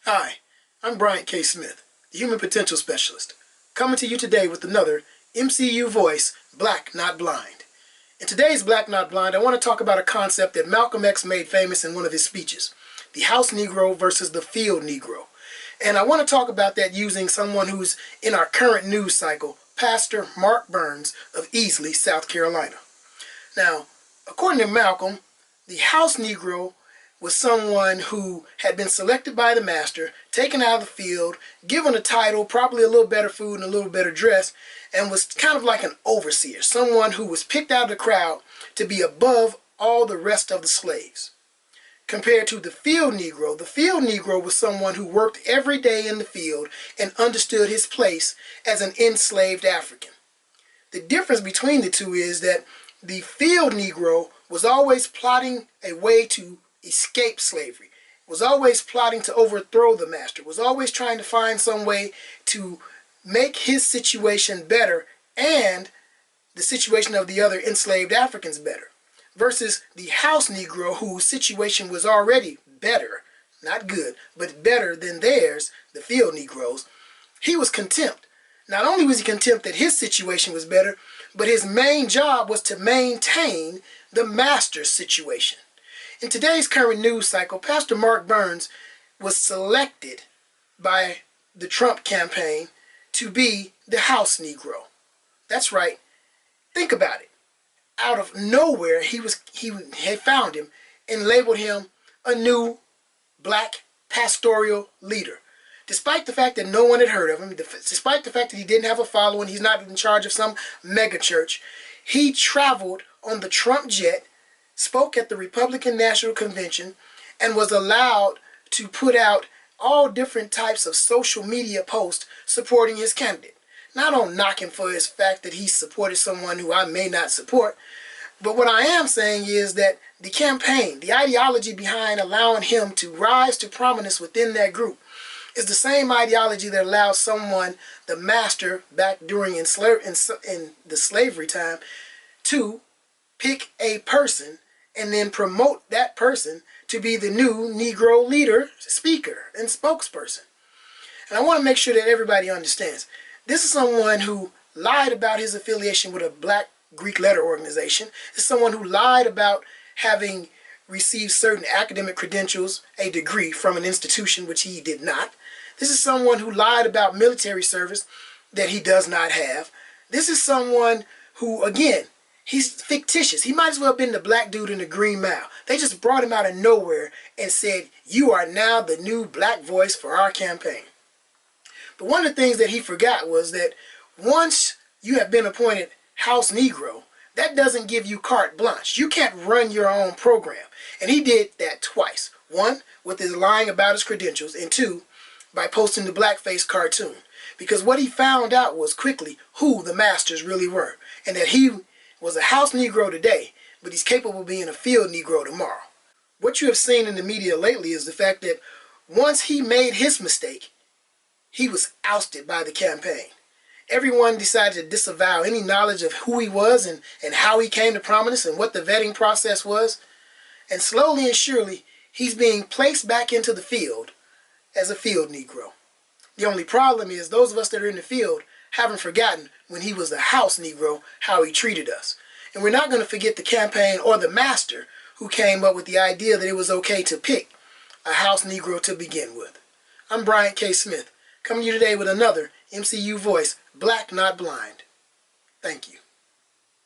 Hi, I'm Bryant K. Smith, the Human Potential Specialist, coming to you today with another MCU Voice, Black Not Blind. In today's Black Not Blind, I want to talk about a concept that Malcolm X made famous in one of his speeches, the House Negro versus the Field Negro. And I want to talk about that using someone who's in our current news cycle, Pastor Mark Burns of Easley, South Carolina. Now, according to Malcolm, the House Negro was someone who had been selected by the master, taken out of the field, given a title, probably a little better food and a little better dress, and was kind of like an overseer, someone who was picked out of the crowd to be above all the rest of the slaves. Compared to the field Negro was someone who worked every day in the field and understood his place as an enslaved African. The difference between the two is that the field Negro was always plotting a way to escape slavery, was always plotting to overthrow the master, was always trying to find some way to make his situation better and the situation of the other enslaved Africans better, versus the House Negro, whose situation was already better, not good, but better than theirs, the field Negroes. He was content. Not only was he content that his situation was better, but his main job was to maintain the master's situation. In today's current news cycle, Pastor Mark Burns was selected by the Trump campaign to be the House Negro. That's right. Think about it. Out of nowhere, he had found him and labeled him a new black pastoral leader. Despite the fact that no one had heard of him, despite the fact that he didn't have a following, he's not in charge of some mega church, he traveled on the Trump jet, spoke at the Republican National Convention, and was allowed to put out all different types of social media posts supporting his candidate. Now, I don't knock him for his fact that he supported someone who I may not support, but what I am saying is that the campaign, the ideology behind allowing him to rise to prominence within that group, is the same ideology that allowed someone, the master back during in the slavery time, to pick a person and then promote that person to be the new Negro leader, speaker, and spokesperson. And I want to make sure that everybody understands. This is someone who lied about his affiliation with a black Greek letter organization. This is someone who lied about having received certain academic credentials, a degree from an institution which he did not. This is someone who lied about military service that he does not have. This is someone who, again, he's fictitious. He might as well have been the black dude in the Green Mile. They just brought him out of nowhere and said, "You are now the new black voice for our campaign." But one of the things that he forgot was that once you have been appointed House Negro, that doesn't give you carte blanche. You can't run your own program. And he did that twice. One, with his lying about his credentials, and two, by posting the blackface cartoon. Because what he found out was quickly who the masters really were, and that he was a House Negro today, but he's capable of being a field Negro tomorrow. What you have seen in the media lately is the fact that once he made his mistake, he was ousted by the campaign. Everyone decided to disavow any knowledge of who he was and how he came to prominence and what the vetting process was. And slowly and surely, he's being placed back into the field as a field Negro. The only problem is those of us that are in the field haven't forgotten when he was the House Negro, how he treated us. And we're not going to forget the campaign or the master who came up with the idea that it was okay to pick a House Negro to begin with. I'm Bryant K. Smith, coming to you today with another MCU Voice, Black Not Blind. Thank you.